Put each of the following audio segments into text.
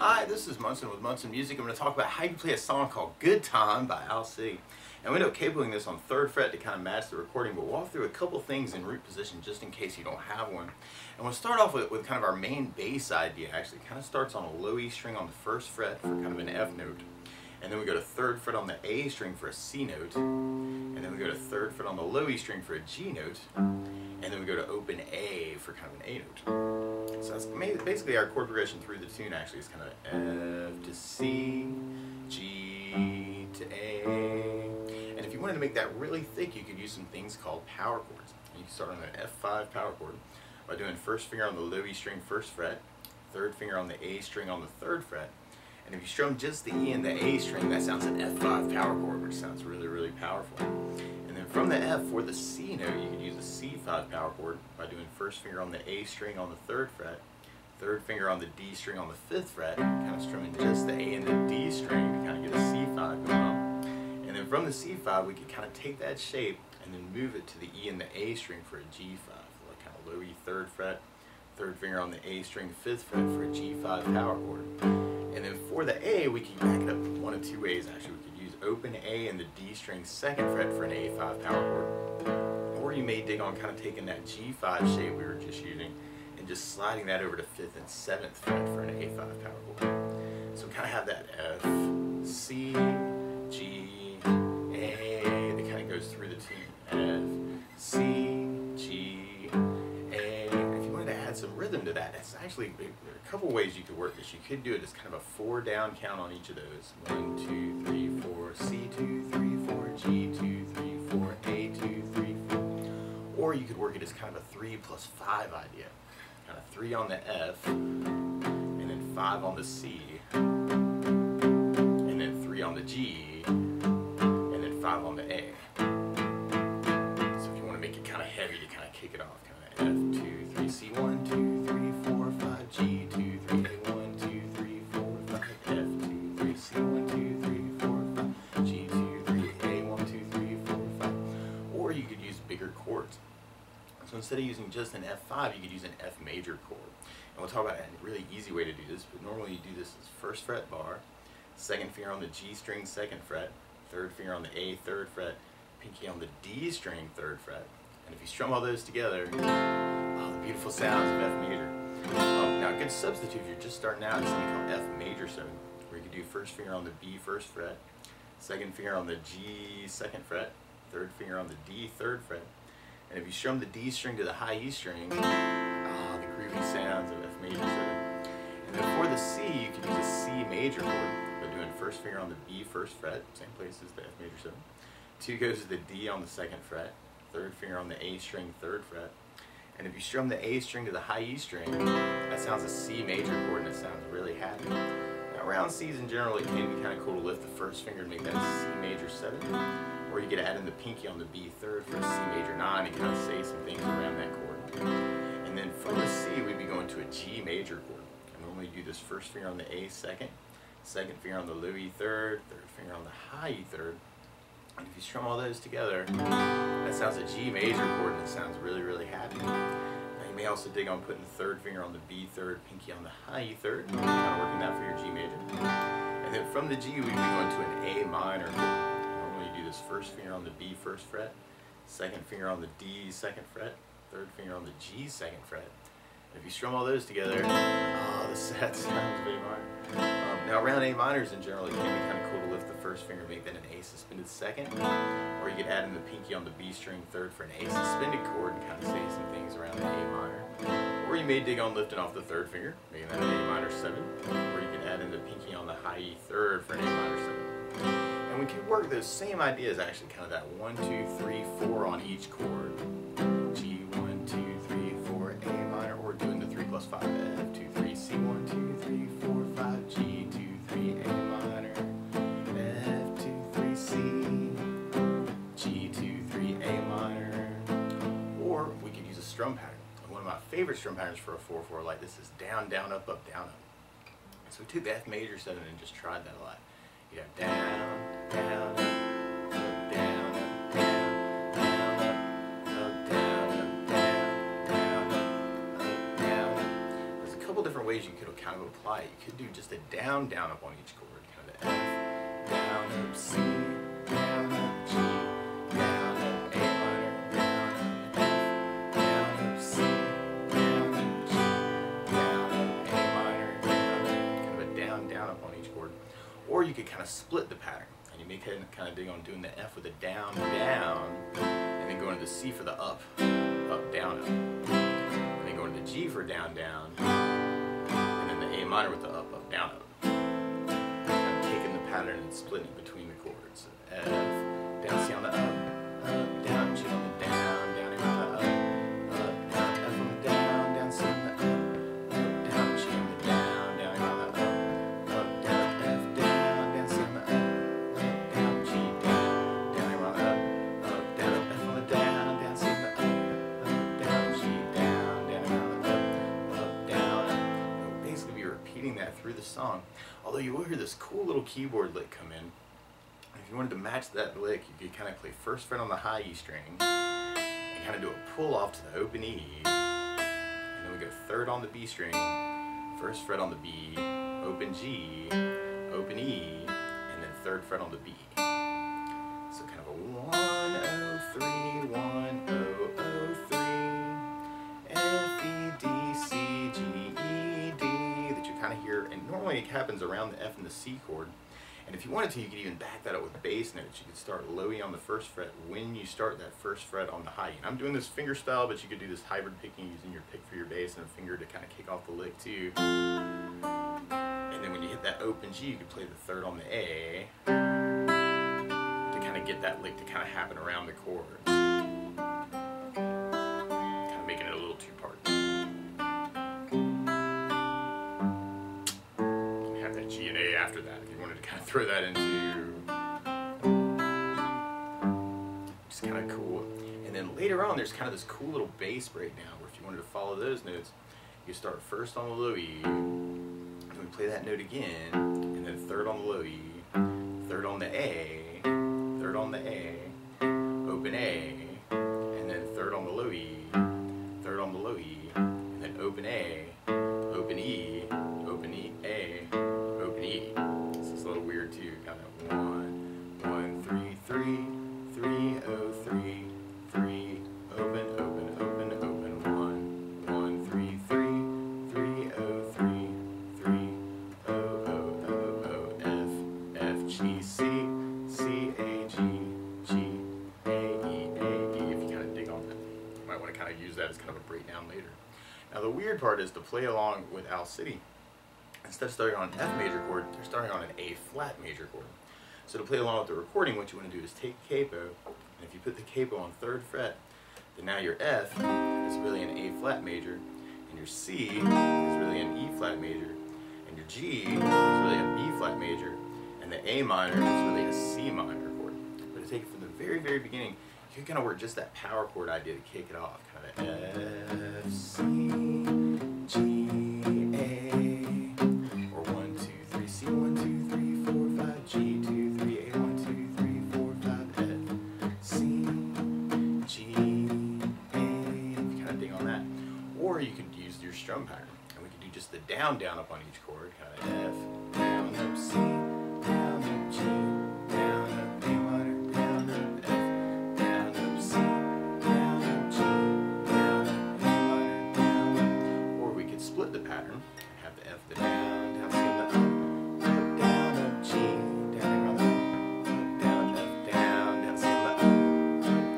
Hi, this is Munson with Munson Music. I'm going to talk about how you play a song called Good Time by Al C. And we end up cabling this on 3rd fret to kind of match the recording, but walk through a couple things in root position just in case you don't have one. And we'll start off with kind of our main bass idea. Actually, it kind of starts on a low E string on the 1st fret for kind of an F note. And then we go to 3rd fret on the A string for a C note. And then we go to 3rd fret on the low E string for a G note. And then we go to open A for kind of an A note. So that's basically our chord progression through the tune. Actually, it's kind of F to C, G to A. And if you wanted to make that really thick, you could use some things called power chords. You can start on an F5 power chord by doing 1st finger on the low E string 1st fret, 3rd finger on the A string on the 3rd fret. And if you strum just the E and the A string, that sounds an F5 power chord, which sounds really, really powerful. And then from the F for the C note, you could use a C5 power chord by doing 1st finger on the A string on the 3rd fret, 3rd finger on the D string on the 5th fret, kind of strumming just the A and the D string to kind of get a C5 going on. And then from the C5, we could kind of take that shape and then move it to the E and the A string for a G5, like kind of low E 3rd fret, 3rd finger on the A string 5th fret for a G5 power chord. And then for the A, we can back it up one of two ways actually. We could use open A and the D string 2nd fret for an A5 power chord. Or you may dig on kind of taking that G5 shape we were just using and just sliding that over to 5th and 7th fret for an A5 power chord. So we kind of have that F, C, G, A that kind of goes through the tune. F, C, G, A. And if you wanted to add some rhythm to that, that's actually there are a couple ways you could work this. You could do it as kind of a 4 down count on each of those. 1, 2, 3, 4, C, 2, 3, 4, G, 2, 3, 4, A, 2, 3, 4. Or you could work it as kind of a 3 plus 5 idea. Kind of 3 on the F, and then 5 on the C, and then 3 on the G, and then 5 on the A. So if you want to make it kind of heavy to kind of kick it off, kind of F, 2, 3, C, 1, 2, 3, 4, 5, G, 2, 3, A, 1, 2, 3, 4, 5, F, 2, 3, C, 1, 2, 3, 4, 5, G, 2, 3, A, 1, 2, 3, 4, 5. Or you could use bigger chords. So instead of using just an F5, you could use an F major chord. And we'll talk about a really easy way to do this, but normally you do this as 1st fret bar, 2nd finger on the G string 2nd fret, 3rd finger on the A 3rd fret, pinky on the D string 3rd fret. And if you strum all those together, oh, the beautiful sounds of F major. Now a good substitute if you're just starting out is something called F major 7, where you could do 1st finger on the B 1st fret, 2nd finger on the G 2nd fret, 3rd finger on the D 3rd fret. And if you strum the D string to the high E string, the groovy sounds of F major 7. And then for the C, you can use a C major chord by doing 1st finger on the B 1st fret, same place as the F major 7. 2 goes to the D on the 2nd fret, 3rd finger on the A string 3rd fret. And if you strum the A string to the high E string, that sounds a C major chord and it sounds really happy. Now around C's in general, it can be kind of cool to lift the 1st finger and make that C major 7. Or you could add in the pinky on the B 3rd for a C major 9 and kind of say some things around that chord. And then from the C, we'd be going to a G major chord. I normally do this 1st finger on the A 2nd, 2nd finger on the low E 3rd, 3rd finger on the high E 3rd. And if you strum all those together, that sounds a G major chord and it sounds really, really happy. Now you may also dig on putting the 3rd finger on the B 3rd, pinky on the high E 3rd, kind of working that for your G major. And then from the G, we'd be going to an A minor chord. You do this 1st finger on the B 1st fret, 2nd finger on the D 2nd fret, 3rd finger on the G 2nd fret. And if you strum all those together, oh, the sad sounds of A minor. Now around A minors in general, it can be kind of cool to lift the 1st finger, make that an A suspended 2nd, or you could add in the pinky on the B string 3rd for an A suspended chord and kind of say some things around the A minor. Or you may dig on lifting off the 3rd finger, making that an A minor 7, or you could add in the pinky on the high E 3rd for an A minor 7. And we can work those same ideas actually, kind of that 1, 2, 3, 4 on each chord. G, 1, 2, 3, 4, A minor, or doing the 3 plus 5, F, 2, 3, C, 1, 2, 3, 4, 5, G, 2, 3, A minor, F, 2, 3, C, G, 2, 3, A minor. Or we could use a strum pattern. And one of my favorite strum patterns for a 4/4 like this is down, down, up, down, up. So we took the F major 7 and just tried that a lot. You have down, down, up, down, up, down, down, up, down, up, down, down, up, down, up. There's a couple different ways ways you could kind of apply it. You could do just a down, down, up on each chord, kind of the F, down, up, C, down, up, G, down, up, A minor, down, up, F, down, up, C, down, up, G, down, up, A minor, down, up, kind of a down, down, up on each chord. Or you could kind of split the pattern, and you may kind of dig on doing the F with a down, down, and then going to the C for the up, up, down, up. And then going to the G for down, down, and then the A minor with the up, up, down, up. I'm taking the pattern and splitting it between the chords. F, down, C on the up, down, G on the down, down, A on the up, down, F on the down, C on the up, down, G on the down, down, A on the up, down, F, down, C on the up, down, G, down, down, A on the up, down, F on the down, C on the up, down, G, down, down, A on the up, down, up. You'll basically be repeating that through the song. Although you will hear this cool little keyboard lick come in. If you wanted to match that lick, you could kind of play first fret on the high E string and kind of do a pull off to the open E, and then we go third on the B string, first fret on the B, open G, open E, and then third fret on the B. So kind of a 103, 1003, F, E, D, C, G, E, D, that you kind of hear, and normally it happens around the F and the C chord. And if you wanted to, you could even back that up with bass notes. You could start low E on the first fret when you start that first fret on the high E. And I'm doing this fingerstyle, but you could do this hybrid picking using your pick for your bass and a finger to kind of kick off the lick too. And then when you hit that open G, you could play the third on the A to kind of get that lick to kind of happen around the chords. Kind of making it a little two-part. You can have that G and A after that if you wanted to kind of throw that into, just kind of cool. And then later on, there's kind of this cool little bass breakdown where if you wanted to follow those notes, you start first on the low E, and we play that note again, and then third on the low E, third on the A, third on the A, open A, and then third on the low E, third on the low E, and then open A, open E, open E, A, open E. This is a little weird too, kind of 1, 1, 3, 3, 3, 0, 3, 3, open, open, open, open, 1, 1, 3, 3, 3, 0, 3, 3, O, O, O, O, F, F, G, C, C, A, G, G, A, E, A, E. If you kind of dig on that, you might want to kind of use that as kind of a breakdown later. Now the weird part is to play along with Owl City. Instead of starting on an F major chord, they're starting on an A flat major chord. So to play along with the recording, what you want to do is take capo, and if you put the capo on third fret, then now your F is really an A flat major, and your C is really an E flat major, and your G is really a B flat major, and the A minor is really a C minor chord. But to take it from the very, very beginning, you can kind of work just that power chord idea to kick it off. Kind of F, C, G, A, or 1, 2, 3, C, 1, 2, 3, 4, 5, G, 2, 3, A, 1, 2, 3, 4, 5, F, C, G, A. If you kind of dig on that. Or you could use your strum pattern, and we could do just the down, down, up on each chord. Kind of F, down, up, C, down, up, G, down, up, A minor, down, up, F, down, up, C, down, up, G, down, up, A minor, down, up. Or we could split the pattern and have the F, the down, down, C, the up, down, up, G, down, A minor, up, down, F, down, down, C, the up,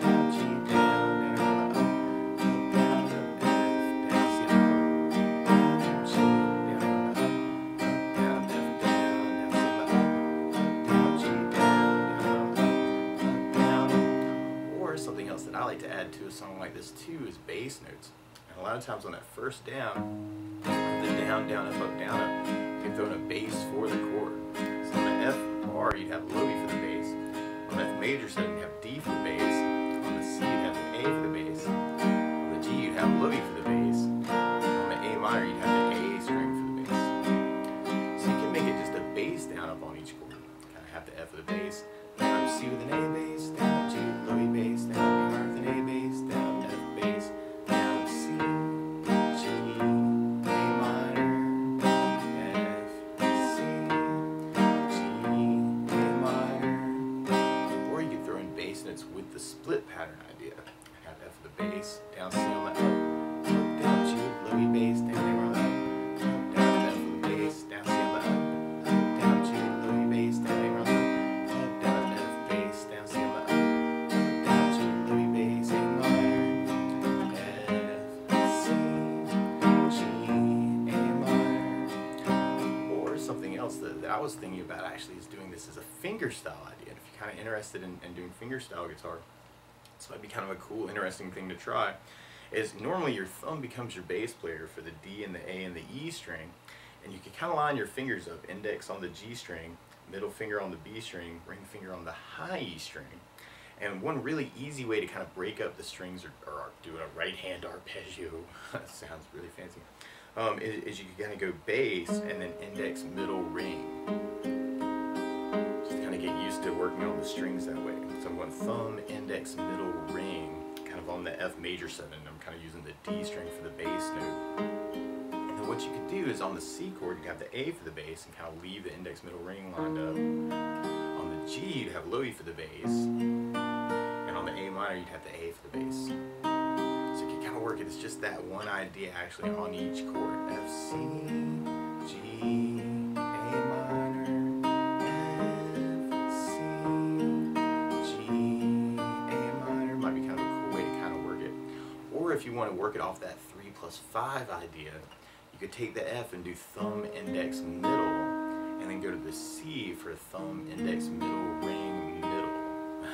down, G, down, down, A minor, up, down, up, F, down, C, the up, down, G, down, up, down, F, down, down, C, the up, down, G, down, down, up. Or something else that I like to add to a song like this too is bass notes. And a lot of times on that first down, the down, down, up, down, up, you can throw in a bass for the chord. So on the F bar, you'd have low E for the bass. On the F major setting, you'd have D for the bass. On the C, you'd have the A for the bass. On the G, you'd have low E for the bass. On the A minor, you'd have the A string for the bass. So you can make it just a bass down up on each chord. Kind of have the F with a bass, down up C with an A bass, down up G with low E bass, down up A minor with an A bass, down up F bass, down up C, G, A minor, with the split pattern idea. I have F for the bass, down C on the up, down G, low E bass, down A on the up, down F for the bass, down C on the up, down G, low E bass, down A on the up, down F bass, down C on the up, down G, low E bass, A minor, F, C, G, A minor. Or something else that I was thinking about actually is doing this as a fingerstyle idea. If you're kind of interested in doing fingerstyle guitar, this might be kind of a cool, interesting thing to try. Is normally your thumb becomes your bass player for the D and the A and the E string, and you can kind of line your fingers up, index on the G string, middle finger on the B string, ring finger on the high E string. And one really easy way to kind of break up the strings or do a right hand arpeggio, that sounds really fancy, is you can kind of go bass and then index middle ring. Just kind of get used to working on the strings that way. So I'm going thumb, index, middle, ring, kind of on the F major 7. I'm kind of using the D string for the bass note. And then what you could do is on the C chord, you have the A for the bass and kind of leave the index, middle, ring lined up. On the G, you'd have low E for the bass. And on the A minor, you'd have the A for the bass. So you can kind of work it. It's just that one idea actually on each chord. F, C, G, A minor, F, C, G, A minor. Might be kind of a cool way to kind of work it. Or if you want to work it off that 3+5 idea, you could take the F and do thumb, index, middle, and then go to the C for thumb, index, middle, ring, middle.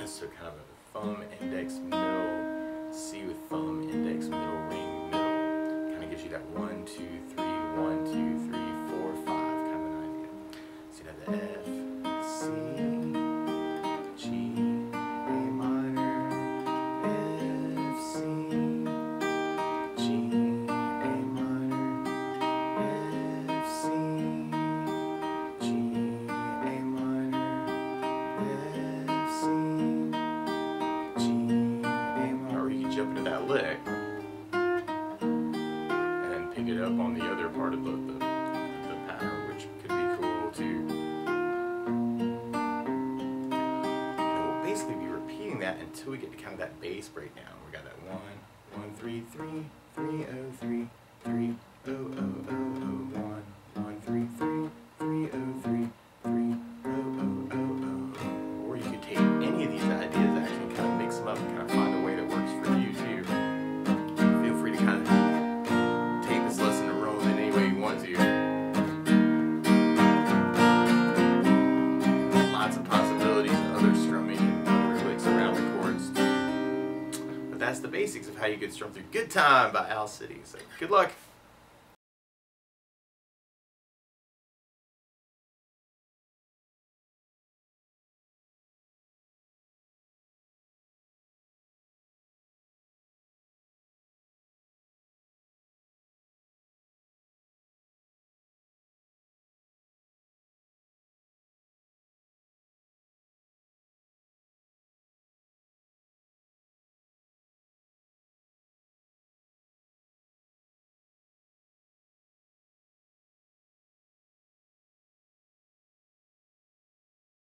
So kind of a thumb, index, middle, C with thumb, index, middle, ring, middle. Kind of gives you that 1, 2, 3, 1, 2, 3, 4, 5 kind of an idea. So you have the F, C, G, A minor, F, C, G, A minor, F, C, G, A minor, F, C, G, A minor. Or you can jump into that lick and then pick it up on the other part of the pattern, which could be cool too. And we'll basically be repeating that until we get to kind of that bass breakdown. We got that 1, 1, 3, 3, 3, 0, 3, 3, 0, 0, 0, 1, 1, 3, 3, 3, 0, 3, 3, 0, 0, 0, 0. Or you could take any of these ideas actually and kind of mix them up and kind of find a way that works for you too. Feel free to kind of take this lesson and roll in any way you want to. Lots of possibilities of other strumming and other licks around the chords too. But that's the basics of how you could strum through Good Time by Owl City. So good luck.